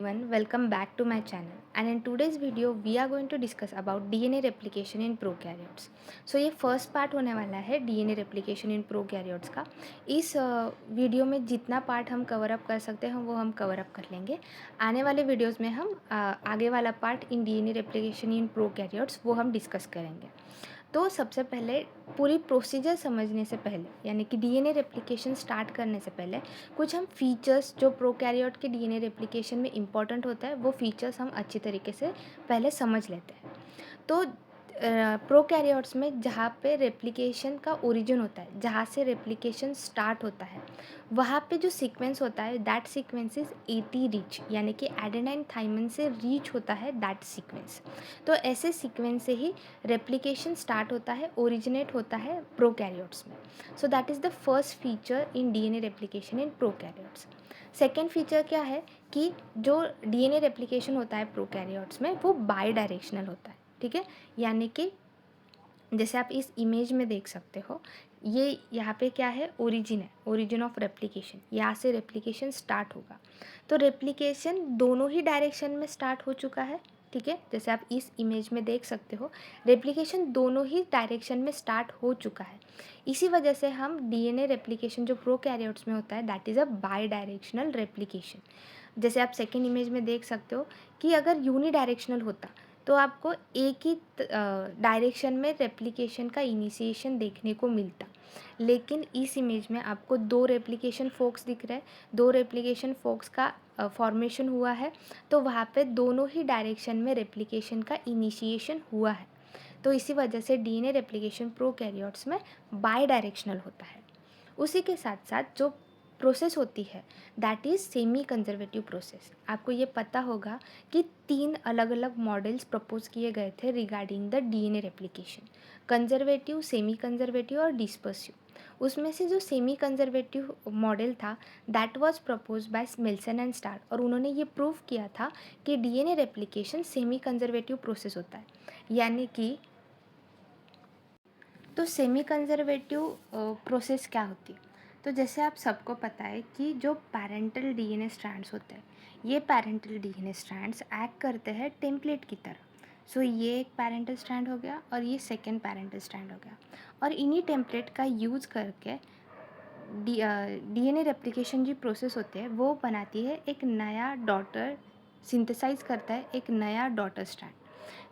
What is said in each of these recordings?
Everyone, welcome back to my channel, and in today's video we are going to discuss about DNA replication in prokaryotes. So ये first part होने वाला है DNA replication in prokaryotes का। इस video में जितना part हम cover up कर सकते हैं वो हम कवर अप कर लेंगे। आने वाले वीडियोस में हम आगे वाला part in DNA replication in prokaryotes वो हम डिस्कस करेंगे। तो सबसे पहले पूरी प्रोसीजर समझने से पहले यानी कि डीएनए रेप्लिकेशन स्टार्ट करने से पहले कुछ हम फीचर्स जो प्रोकैरियोट के डीएनए रेप्लिकेशन में इम्पॉर्टेंट होता है वो फीचर्स हम अच्छी तरीके से पहले समझ लेते हैं। तो प्रोकैरियोट्स में जहाँ पे रेप्लिकेशन का ओरिजिन होता है, जहाँ से रेप्लिकेशन स्टार्ट होता है, वहाँ पे जो सीक्वेंस होता है that sequence is eighty reach, यानी कि एडेनाइन थाइमिन से रीच होता है दैट सीक्वेंस। तो ऐसे सीक्वेंस से ही रेप्लिकेशन स्टार्ट होता है, ओरिजिनेट होता है प्रोकैरियोट्स में। So that is the first feature in DNA replication in prokaryotes. Second feature क्या है कि जो डीएनए रेप्लिकेशन होता है प्रोकैरियोट्स में वो बाई डायरेक्शनल होता है। ठीक है, यानी कि जैसे आप इस इमेज में देख सकते हो, ये यहाँ पे क्या है, ओरिजिन है, ओरिजिन ऑफ रेप्लिकेशन, यहाँ से रेप्लिकेशन स्टार्ट होगा। तो रेप्लिकेशन दोनों ही डायरेक्शन में स्टार्ट हो चुका है। ठीक है, जैसे आप इस इमेज में देख सकते हो रेप्लिकेशन दोनों ही डायरेक्शन में स्टार्ट हो चुका है। इसी वजह से हम डीएनए रेप्लिकेशन जो प्रोकैरियोट्स में होता है that is a by directional replication. जैसे आप सेकेंड इमेज में देख सकते हो कि अगर यूनी डायरेक्शनल होता तो आपको एक ही डायरेक्शन में रेप्लिकेशन का इनिशिएशन देखने को मिलता, लेकिन इस इमेज में आपको दो रेप्लिकेशन फोक्स दिख रहे हैं, दो रेप्लिकेशन फोक्स का फॉर्मेशन हुआ है, तो वहाँ पे दोनों ही डायरेक्शन में रेप्लिकेशन का इनिशिएशन हुआ है। तो इसी वजह से डीएनए रेप्लिकेशन प्रोकैरियोट्स में बाई डायरेक्शनल होता है। उसी के साथ साथ जो प्रोसेस होती है that is semi conservative process. आपको ये पता होगा कि तीन अलग अलग मॉडल्स प्रपोज किए गए थे regarding the DNA replication, conservative, semi conservative और डिस्पर्सिव। उसमें से जो सेमी कंजर्वेटिव मॉडल था that was propose by Meselson and Stahl, और उन्होंने ये प्रूव किया था कि DNA replication semi conservative process होता है। यानी कि तो सेमी कंजर्वेटिव प्रोसेस क्या होती है? तो जैसे आप सबको पता है कि जो पैरेंटल डीएनए स्ट्रैंड्स होते हैं, ये पैरेंटल डीएनए स्ट्रैंड्स एक्ट करते हैं टेम्पलेट की तरह। सो ये एक पैरेंटल स्ट्रैंड हो गया और ये सेकेंड पैरेंटल स्ट्रैंड हो गया, और इन्हीं टेम्पलेट का यूज़ करके डीएनए रेप्लिकेशन जो प्रोसेस होती है वो बनाती है एक नया डॉटर, सिंथेसाइज करता है एक नया डॉटर स्ट्रैंड।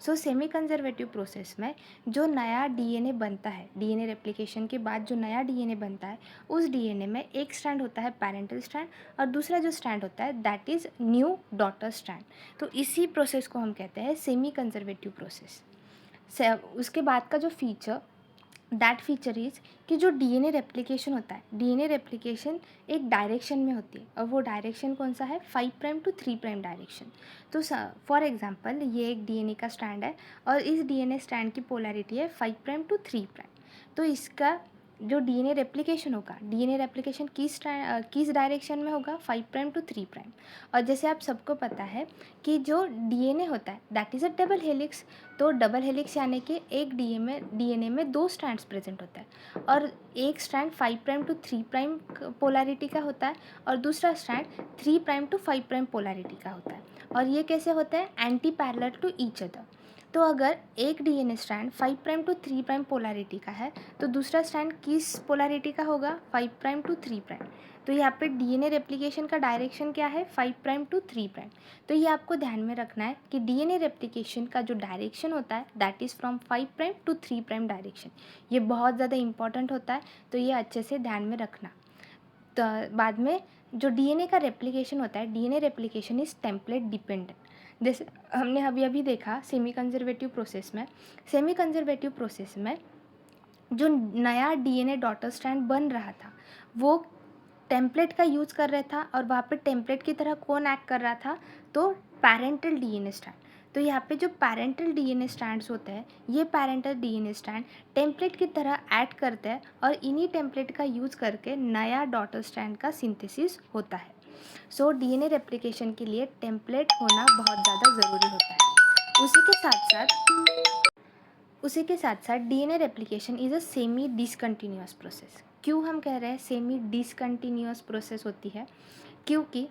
सो सेमी कंजर्वेटिव प्रोसेस में जो नया डीएनए बनता है, डीएनए रेप्लिकेशन के बाद जो नया डीएनए बनता है, उस डीएनए में एक स्ट्रैंड होता है पैरेंटल स्ट्रैंड और दूसरा जो स्ट्रैंड होता है that is new daughter strand. तो इसी प्रोसेस को हम कहते हैं सेमी कंजर्वेटिव प्रोसेस। उसके बाद का जो फीचर दैट फीचर इज़ कि जो डीएनए रेप्लिकेशन होता है, डीएनए रेप्लिकेशन एक डायरेक्शन में होती है, और वो डायरेक्शन कौन सा है, 5 प्राइम टू 3 प्राइम डायरेक्शन। तो फॉर एग्जांपल ये एक डीएनए का स्ट्रैंड है और इस डीएनए स्ट्रैंड की पोलैरिटी है 5 प्राइम टू 3 प्राइम। तो इसका जो डीएनए रेप्लिकेशन होगा, डीएनए रेप्लिकेशन किस डायरेक्शन में होगा, 5 प्राइम टू 3 प्राइम। और जैसे आप सबको पता है कि जो डीएनए होता है that is a double helix. तो डबल हेलिक्स यानी कि एक डीएनए में दो स्ट्रैंड्स प्रेजेंट होता है, और एक strand 5 prime to 3 prime polarity का होता है और दूसरा strand 3 prime to 5 prime polarity का होता है। और ये कैसे होता है, antiparallel to each other. तो अगर एक DNA strand 5 prime to 3 prime polarity का है तो दूसरा स्ट्रैंड किस पोलैरिटी का होगा, 5 प्राइम टू 3 प्राइम। तो यहाँ पे डीएनए रेप्लिकेशन का डायरेक्शन क्या है, 5 प्राइम टू 3 प्राइम। तो ये आपको ध्यान में रखना है कि डीएनए रेप्लिकेशन का जो डायरेक्शन होता है that is from 5 prime to 3 prime direction. ये बहुत ज़्यादा इंपॉर्टेंट होता है, तो ये अच्छे से ध्यान में रखना। तो बाद में जो डीएनए का रेप्लिकेशन होता है, DNA replication is template dependent. जैसे हमने अभी अभी देखा सेमी कंजर्वेटिव प्रोसेस में, सेमी कंजर्वेटिव प्रोसेस में जो नया डीएनए डॉटर स्ट्रैंड बन रहा था वो टेम्पलेट का यूज़ कर रहा था, और वहाँ पे टेम्पलेट की तरह कौन एक्ट कर रहा था, तो पैरेंटल डीएनए स्ट्रैंड। तो यहाँ पे जो पैरेंटल डीएनए स्ट्रैंड्स होते हैं, ये पैरेंटल डीएनए स्ट्रैंड टेम्पलेट की तरह एक्ट करते हैं, और इन्हीं टेम्पलेट का यूज़ करके नया डॉटर स्ट्रैंड का सिंथेसिस होता है। सो डीएनए रेप्लिकेशन के लिए टेम्पलेट होना बहुत ज़्यादा ज़रूरी होता है। उसी के साथ साथ DNA replication is a semi discontinuous process. क्यों हम कह रहे हैं सेमी डिसकंटिन्यूअस प्रोसेस होती है, क्योंकि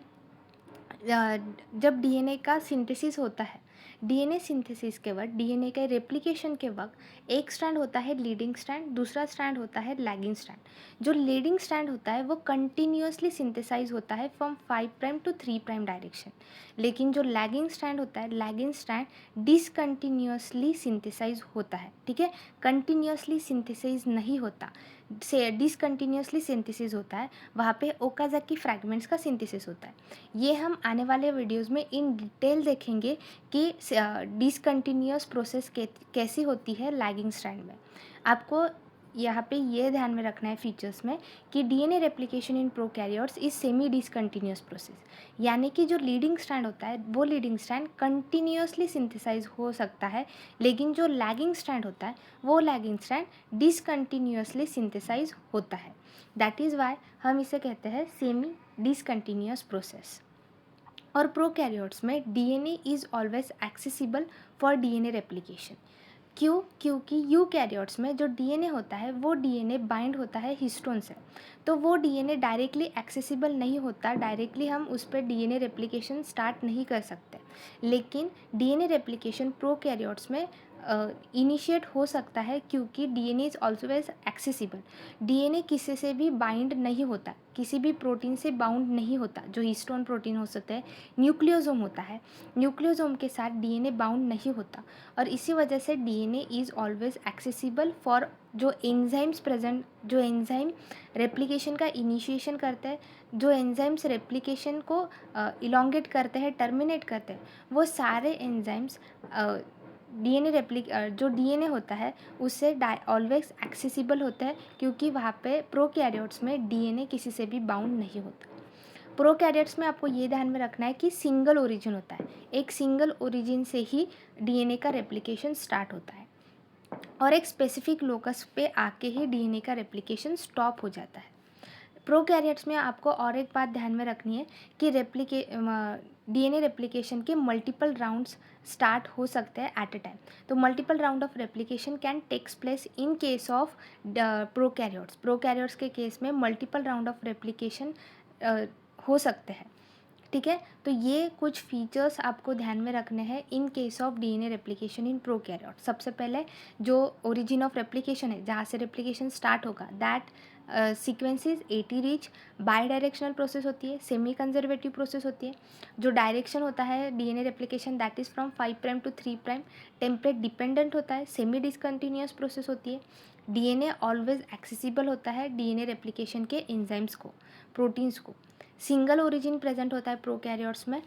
जब डीएनए का सिंथेसिस होता है, डीएनए सिंथेसिस के वक़्त, डीएनए के रेप्लिकेशन के वक़्त एक स्ट्रैंड होता है लीडिंग स्ट्रैंड, दूसरा स्ट्रैंड होता है लैगिंग स्ट्रैंड। जो लीडिंग स्ट्रैंड होता है वो कंटिन्यूअसली सिंथेसाइज़ होता है from 5 prime to 3 prime direction. लेकिन जो लैगिंग स्ट्रैंड होता है, लैगिंग स्ट्रैंड डिसकंटिन्यूअसली सिंथेसाइज़ होता है, ठीक है? कंटिन्यूअसली सिंथेसाइज़ नहीं होता, से डिसकंटिन्यूअसली सिंथेसिस होता है, वहाँ पे ओकाज़की फ्रैगमेंट्स का सिंथेसिस होता है। ये हम आने वाले वीडियोज़ में इन डिटेल देखेंगे कि डिसकंटिन्यूअस प्रोसेस कैसी होती है लैगिंग स्ट्रैंड में। आपको यहाँ पे ये ध्यान में रखना है फीचर्स में कि DNA replication in prokaryotes is semi discontinuous process. यानी कि जो लीडिंग स्ट्रैंड होता है वो लीडिंग स्ट्रैंड कंटिन्यूअसली सिंथेसाइज हो सकता है, लेकिन जो लैगिंग स्ट्रैंड होता है वो लैगिंग स्ट्रैंड डिसकंटिन्यूअसली सिंथेसाइज होता है। दैट इज़ वाई हम इसे कहते हैं सेमी डिसकंटिन्यूअस प्रोसेस। और प्रोकैरियोट्स में DNA is always accessible for DNA replication. क्यों? क्योंकि यूकैरियोट्स में जो डीएनए होता है वो डीएनए बाइंड होता है हिस्टोन से, तो वो डीएनए डायरेक्टली एक्सेसिबल नहीं होता, डायरेक्टली हम उस पर डीएनए रेप्लिकेशन स्टार्ट नहीं कर सकते। लेकिन डीएनए रेप्लिकेशन प्रोकैरियोट्स में इनिशिएट हो सकता है, क्योंकि डीएनए इज़ ऑल्सोवेज एक्सेसिबल। डीएनए किसी से भी बाइंड नहीं होता, किसी भी प्रोटीन से बाउंड नहीं होता। जो हिस्टोन प्रोटीन हो सकते हैं, न्यूक्लियोसोम होता है, न्यूक्लियोसोम के साथ डीएनए बाउंड नहीं होता, और इसी वजह से DNA is always accessible for जो एंजाइम्स प्रेजेंट, जो एंजाइम रेप्लिकेशन का इनिशिएशन करते हैं, जो एंजाइम्स रेप्लिकेशन को इलोंगेट करते हैं, टर्मिनेट करते हैं, वो सारे एंजाइम्स जो डीएनए होता है उससे ऑलवेज एक्सेसिबल होता है, क्योंकि वहाँ पे प्रोकैरियोट्स में डीएनए किसी से भी बाउंड नहीं होता। प्रोकैरियोट्स में आपको ये ध्यान में रखना है कि सिंगल ओरिजिन होता है, एक सिंगल ओरिजिन से ही डीएनए का रेप्लिकेशन स्टार्ट होता है, और एक स्पेसिफिक लोकस पे आके ही डीएनए का रेप्लिकेशन स्टॉप हो जाता है। प्रोकैरियोट्स में आपको और एक बात ध्यान में रखनी है कि डीएनए रेप्लिकेशन के मल्टीपल राउंड्स स्टार्ट हो सकते हैं एट अ टाइम। तो multiple round of replication can takes place in case of prokaryotes. Prokaryotes के केस में मल्टीपल राउंड ऑफ रेप्लिकेशन हो सकते हैं, ठीक है? तो ये कुछ फीचर्स आपको ध्यान में रखने हैं इन case of DNA replication in prokaryote. सबसे पहले जो ओरिजिन ऑफ रेप्लिकेशन है, जहाँ से रेप्लिकेशन स्टार्ट होगा, that sequences eighty rich, by directional process होती है, सेमी कंजर्वेटिव प्रोसेस होती है। जो डायरेक्शन होता है DNA replication, that is from 5 prime to 3 prime, template dependent होता है, सेमी डिसकंटिन्यूअस प्रोसेस होती है। डीएनए ऑलवेज एक्सेसिबल होता है डीएनए रेप्लिकेशन के एंजाइम्स को, प्रोटीन्स को। सिंगल ओरिजिन प्रेजेंट होता है प्रोकैरियोट्स में,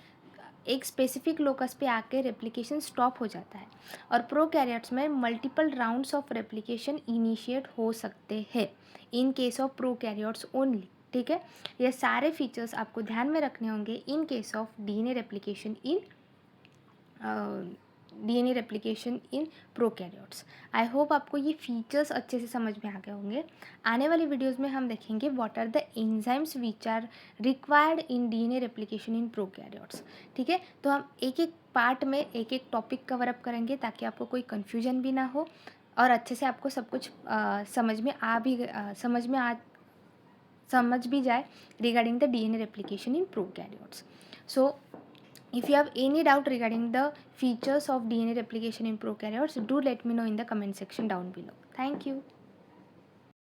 एक स्पेसिफिक लोकस पे आके रेप्लिकेशन स्टॉप हो जाता है। और प्रोकैरियोट्स में multiple rounds of replication initiate हो सकते हैं इन केस ऑफ प्रोकैरियोट्स ओनली, ठीक है? ये सारे फीचर्स आपको ध्यान में रखने होंगे इन case of DNA replication in prokaryotes. I hope आपको ये फीचर्स अच्छे से समझ में आ गए होंगे। आने वाली वीडियोज़ में हम देखेंगे what are the enzymes which are required in DNA replication in prokaryotes, ठीक है? तो हम एक एक पार्ट में एक एक टॉपिक कवर अप करेंगे, ताकि आपको कोई कन्फ्यूजन भी ना हो, और अच्छे से आपको सब कुछ समझ भी जाए regarding the DNA replication in prokaryotes. So if you have any doubt regarding the features of DNA replication in prokaryotes, do let me know in the comment section down below. Thank you.